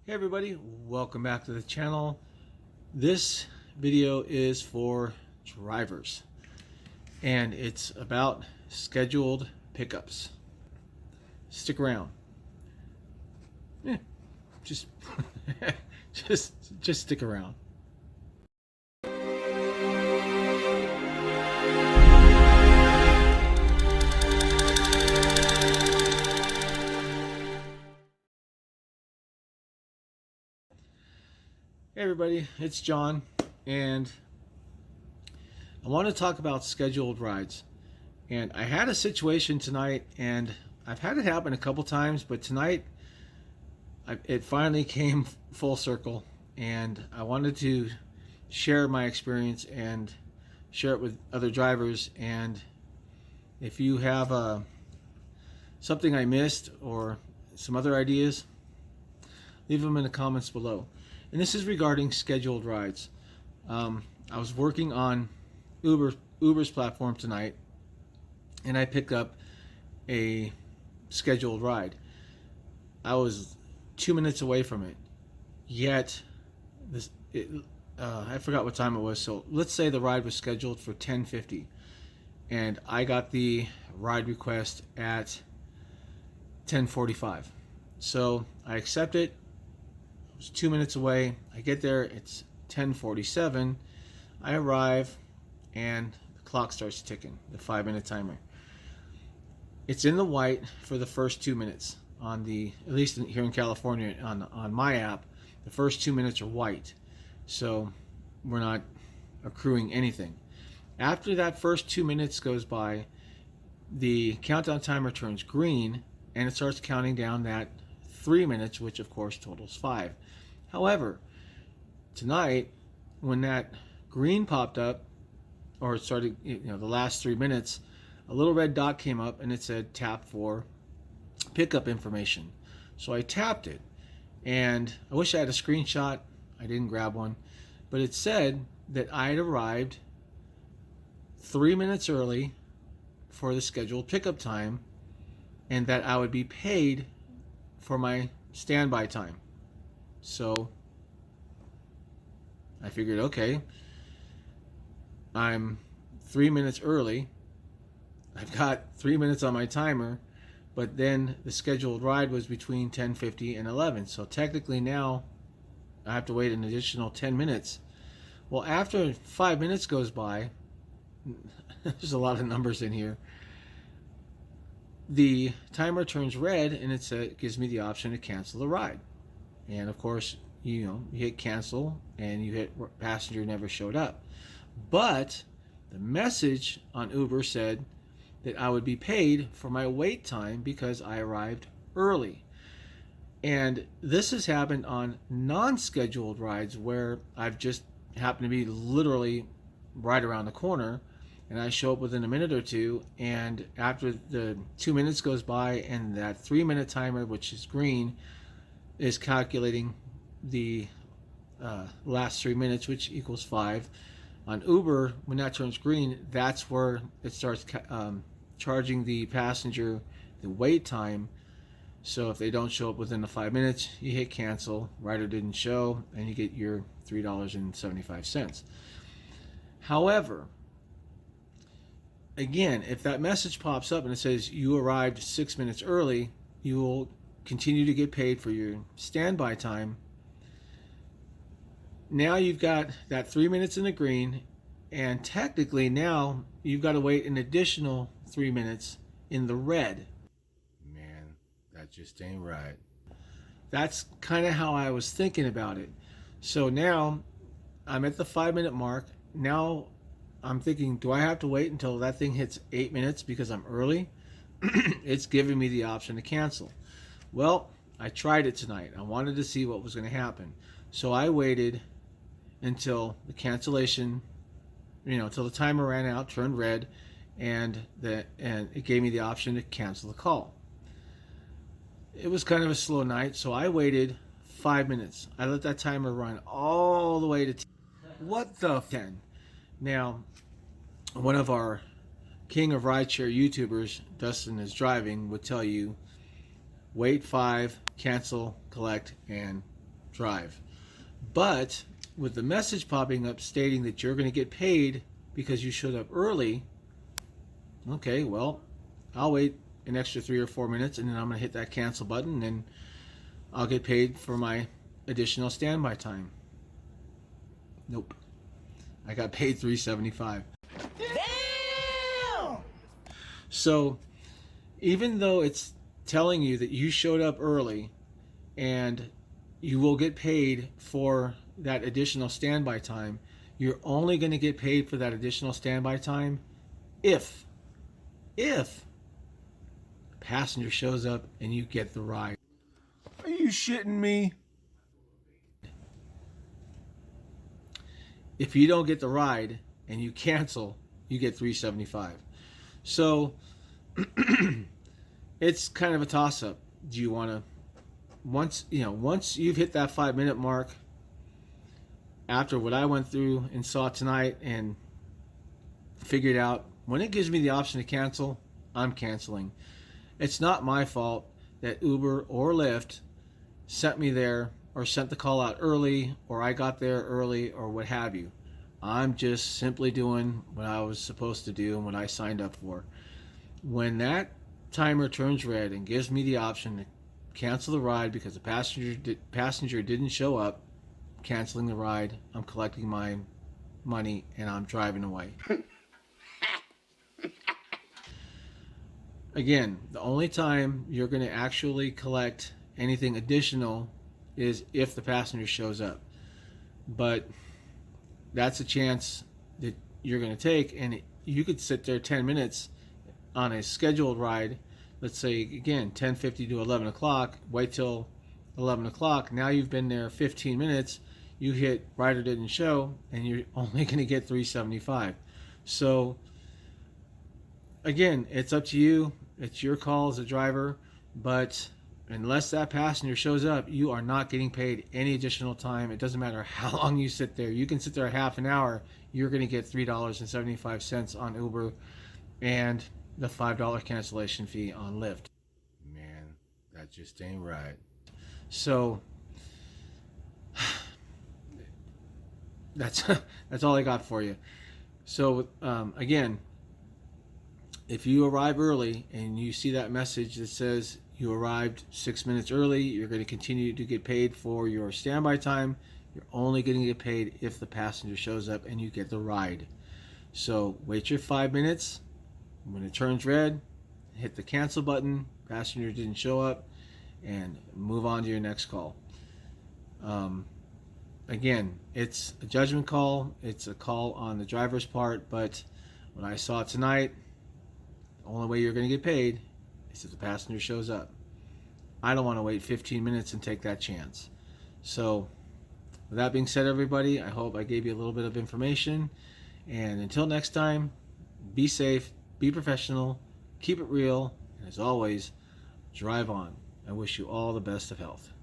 Hey everybody, welcome back to the channel. This video is for drivers and it's about scheduled pickups. Stick around. Yeah, just just stick around. Hey everybody, it's John, and I want to talk about scheduled rides. And I had a situation tonight, and I've had it happen a couple times, but tonight it finally came full circle, and I wanted to share my experience and share it with other drivers. And if you have something I missed or some other ideas, leave them in the comments below. And this is regarding scheduled rides. I was working on Uber's platform tonight, and I picked up a scheduled ride. I was 2 minutes away from it, yet I forgot what time it was. So let's say the ride was scheduled for 10:50, and I got the ride request at 10:45. So I accept it. It was 2 minutes away. I get there, it's 10:47. I arrive, and the clock starts ticking, the 5-minute timer. It's in the white for the first 2 minutes on the, at least here in California on my app, the first 2 minutes are white. So we're not accruing anything. After that first 2 minutes goes by, the countdown timer turns green, and it starts counting down that 3 minutes, which of course totals 5. However, tonight, when that green popped up, or it started, the last 3 minutes, a little red dot came up and it said tap for pickup information. So I tapped it, and I wish I had a screenshot. I didn't grab one, but it said that I had arrived 3 minutes early for the scheduled pickup time, and that I would be paid for my standby time. So I figured, okay, I'm 3 minutes early. I've got 3 minutes on my timer, but then the scheduled ride was between 10:50 and 11. So technically now I have to wait an additional 10 minutes. Well, after 5 minutes goes by, there's a lot of numbers in here. The timer turns red, and it gives me the option to cancel the ride. And of course, you hit cancel, and you hit passenger never showed up. But the message on Uber said that I would be paid for my wait time because I arrived early. And this has happened on non-scheduled rides where I've just happened to be literally right around the corner, and I show up within a minute or two, and after the 2 minutes goes by and that 3-minute timer, which is green, is calculating the last 3 minutes, which equals 5. On Uber, when that turns green, that's where it starts charging the passenger the wait time. So if they don't show up within the 5 minutes, you hit cancel, rider didn't show, and you get your $3.75. However, again, if that message pops up and it says you arrived 6 minutes early, you will continue to get paid for your standby time. Now you've got that 3 minutes in the green, and technically now you've got to wait an additional 3 minutes in the red. Man, that just ain't right. That's kind of how I was thinking about it. So now I'm at the 5-minute mark. Now I'm thinking, do I have to wait until that thing hits 8 minutes because I'm early? It's giving me the option to cancel. Well, I tried it tonight. I wanted to see what was going to happen. So I waited until the cancellation, until the timer ran out, turned red, and it gave me the option to cancel the call. It was kind of a slow night, so I waited 5 minutes. I let that timer run all the way to 10. What the 10? Now, one of our king of rideshare YouTubers, Dustin is Driving, would tell you, wait 5, cancel, collect, and drive. But with the message popping up stating that you're going to get paid because you showed up early, okay, well, I'll wait an extra 3 or 4 minutes, and then I'm going to hit that cancel button, and I'll get paid for my additional standby time. Nope. I got paid $3.75. Damn! So, even though it's telling you that you showed up early and you will get paid for that additional standby time, you're only going to get paid for that additional standby time if a passenger shows up and you get the ride. Are you shitting me? If you don't get the ride and you cancel, you get $3.75. So it's kind of a toss-up. Do you want to, once you've hit that 5-minute mark, after what I went through and saw tonight and figured out, when it gives me the option to cancel, I'm canceling. It's not my fault that Uber or Lyft sent me there or sent the call out early, or I got there early, or what have you. I'm just simply doing what I was supposed to do and what I signed up for. When that timer turns red and gives me the option to cancel the ride because the passenger didn't show up, canceling the ride, I'm collecting my money, and I'm driving away. Again, the only time you're going to actually collect anything additional is if the passenger shows up. But that's a chance that you're going to take, and you could sit there 10 minutes on a scheduled ride. Let's say, again, 10:50 to 11 o'clock, wait till 11 o'clock. Now you've been there 15 minutes. You hit rider didn't show, and you're only going to get $3.75. So, again, it's up to you. It's your call as a driver. But unless that passenger shows up, you are not getting paid any additional time. It doesn't matter how long you sit there. You can sit there a half an hour. You're going to get $3.75 on Uber and the $5 cancellation fee on Lyft. Man, that just ain't right. So that's all I got for you. So again, if you arrive early and you see that message that says you arrived 6 minutes early, you're going to continue to get paid for your standby time. You're only going to get paid if the passenger shows up and you get the ride. So wait your 5 minutes. When it turns red, hit the cancel button. Passenger didn't show up, and move on to your next call. Again, it's a judgment call. It's a call on the driver's part, but when I saw it tonight, the only way you're going to get paid is if the passenger shows up. I don't want to wait 15 minutes and take that chance. So, with that being said, everybody, I hope I gave you a little bit of information. And until next time, be safe, be professional, keep it real, and as always, drive on. I wish you all the best of health.